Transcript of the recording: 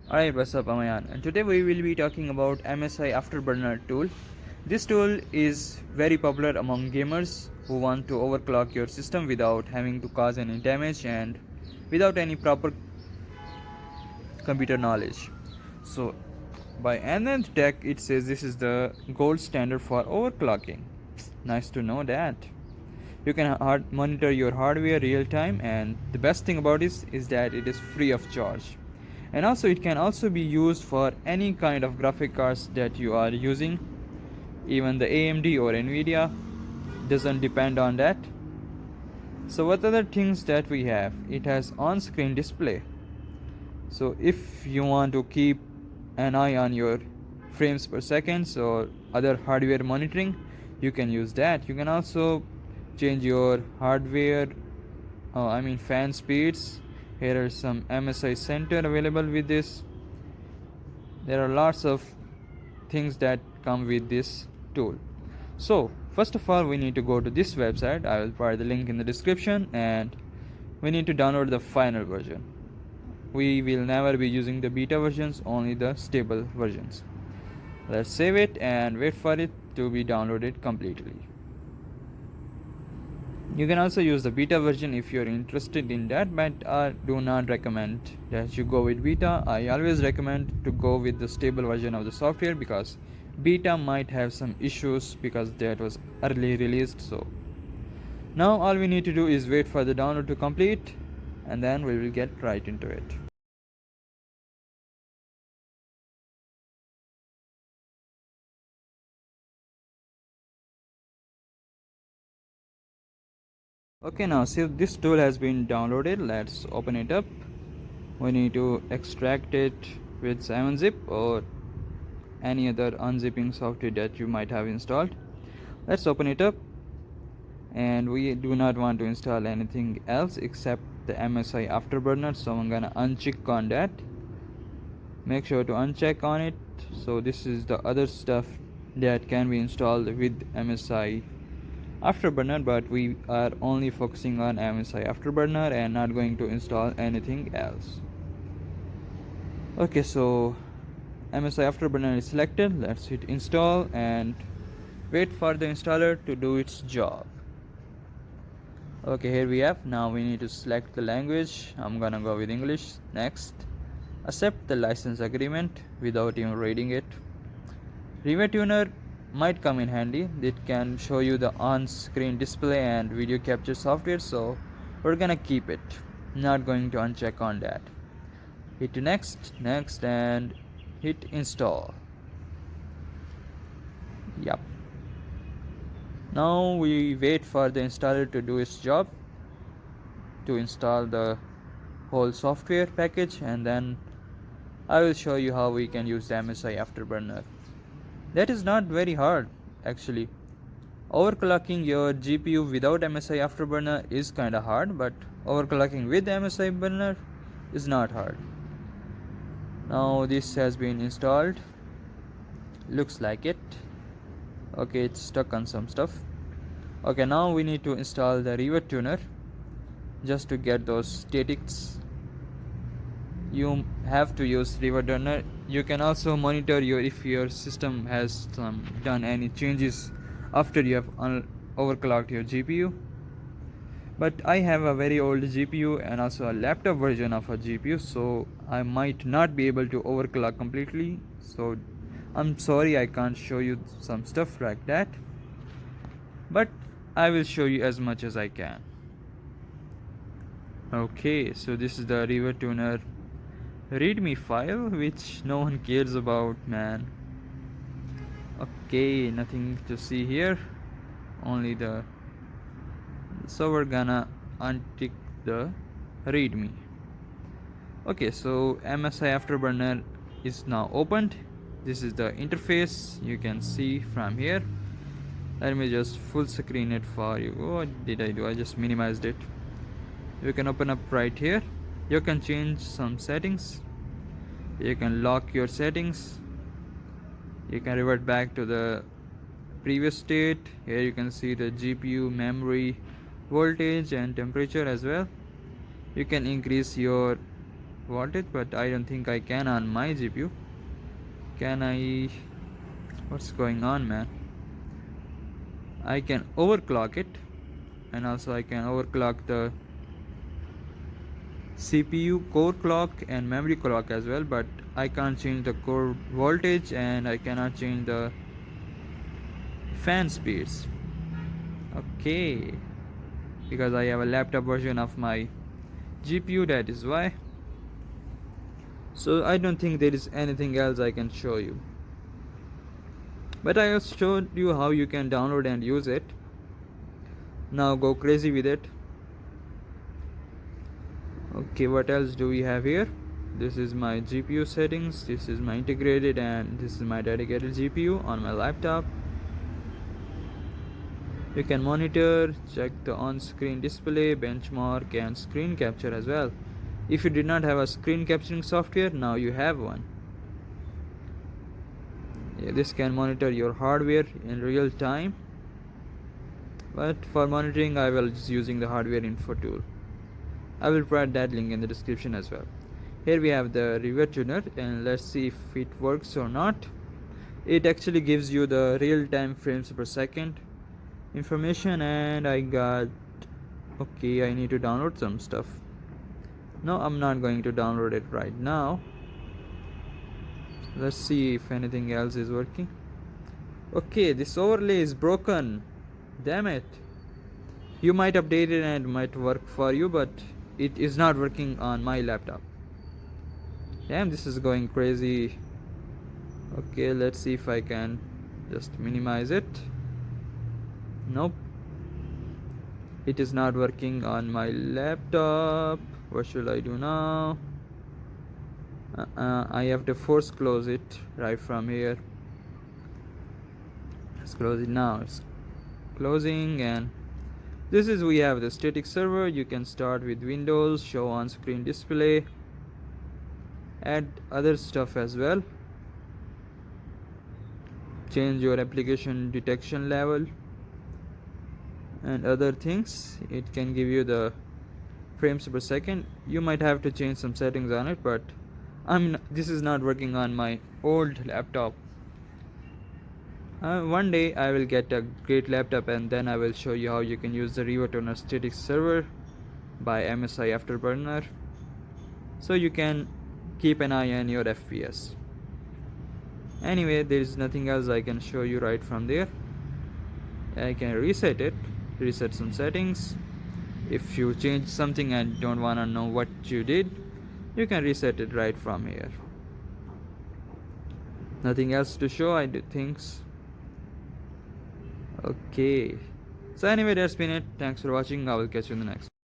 Alright, what's up, Amayan? And today we will be talking about MSI Afterburner tool. This tool is very popular among gamers who want to overclock your system without having to cause any damage and without any proper computer knowledge. So, by Nth Tech, it says this is the gold standard for overclocking. Nice to know that. You can monitor your hardware real time, and the best thing about this is that it is free of charge. And also, it can also be used for any kind of graphic cards that you are using. Even the AMD or Nvidia doesn't depend on that. So, what other things that we have? It has on-screen display. So, if you want to keep an eye on your frames per second or other hardware monitoring, you can use that. You can also change your hardware fan speeds. Here are some MSI center available with this. There are lots of things that come with this tool. So first of all, we need to go to this website. I will provide the link in the description, and we need to download the final version. We will never be using the beta versions, only the stable versions. Let's save it and wait for it to be downloaded completely. You can also use the beta version if you're interested in that, but I do not recommend that you go with beta. I always recommend to go with the stable version of the software because beta might have some issues because that was early released. So now all we need to do is wait for the download to complete, and then we will get right into it. Okay, now see, this tool has been downloaded. Let's open it up. We need to extract it with 7-zip or any other unzipping software that you might have installed. Let's open it up, and we do not want to install anything else except the MSI Afterburner, so I'm gonna uncheck on that. Make sure to uncheck on it. So this is the other stuff that can be installed with MSI Afterburner, but we are only focusing on MSI Afterburner and not going to install anything else. Okay, so MSI Afterburner is selected. Let's hit install and wait for the installer to do its job. Okay, here we have. Now we need to select the language. I'm gonna go with English. Next, accept the license agreement without even reading it. Rivet Tuner might come in handy. It can show you the on-screen display and video capture software, so we're gonna keep it. Not going to uncheck on that. Hit next, and hit install. Yep. Now we wait for the installer to do its job to install the whole software package, and then I will show you how we can use the MSI Afterburner. That is not very hard actually. Overclocking your GPU without MSI Afterburner is kinda hard, but overclocking with MSI burner is not hard. Now this has been installed. Looks like it. Okay, it's stuck on some stuff. Okay, now we need to install the Rivet Tuner just to get those statics. You have to use Rivet Tuner. You can also monitor if your system has done any changes after you have overclocked your GPU. But I have a very old GPU and also a laptop version of a GPU, so I might not be able to overclock completely. So I'm sorry I can't show you some stuff like that, but I will show you as much as I can. Okay, so this is the Rivet Tuner readme file, which no one cares about, man. Okay, nothing to see here, only the. So we're gonna untick the readme. Okay, so MSI Afterburner is now opened. This is the interface you can see from here. Let me just full screen it for you. What did I do? I just minimized it. You can open up right here. You can change some settings. You can lock your settings. You can revert back to the previous state. Here you can see the GPU, memory, voltage and temperature as well. You can increase your voltage, but I don't think I can on my GPU. Can I? What's going on, man? I can overclock it, and also I can overclock the CPU core clock and memory clock as well, but I can't change the core voltage and I cannot change the fan speeds. Okay, because I have a laptop version of my GPU, that is why. So I don't think there is anything else I can show you, but I have showed you how you can download and use it. Now go crazy with it. Okay, what else do we have here? This is my GPU settings, this is my integrated, and this is my dedicated GPU on my laptop. You can monitor, check the on-screen display, benchmark, and screen capture as well. If you did not have a screen capturing software, now you have one. Yeah, this can monitor your hardware in real time, but for monitoring I will just using the hardware info tool. I will provide that link in the description as well. Here we have the review tuner, and let's see if it works or not. It actually gives you the real-time frames per second information, and I got, okay, I need to download some stuff. No, I'm not going to download it right now. Let's see if anything else is working. Okay, this overlay is broken. Damn it. You might update it and it might work for you, but it is not working on my laptop. Damn, this is going crazy. Okay, let's see if I can just minimize it. Nope, it is not working on my laptop. What should I do now? I have to force close it right from here. Let's close it now. It's closing, and this is, we have the static server. You can start with Windows, show on screen display, add other stuff as well, change your application detection level and other things. It can give you the frames per second. You might have to change some settings on it, but this is not working on my old laptop. One day I will get a great laptop, and then I will show you how you can use the Rivertoner static server by MSI Afterburner, so you can keep an eye on your FPS. Anyway, there is nothing else I can show you right from there. I can reset it, reset some settings. If you change something and don't want to know what you did, you can reset it right from here. Nothing else to show, I do things. Okay, so anyway, that's been it. Thanks for watching. I will catch you in the next.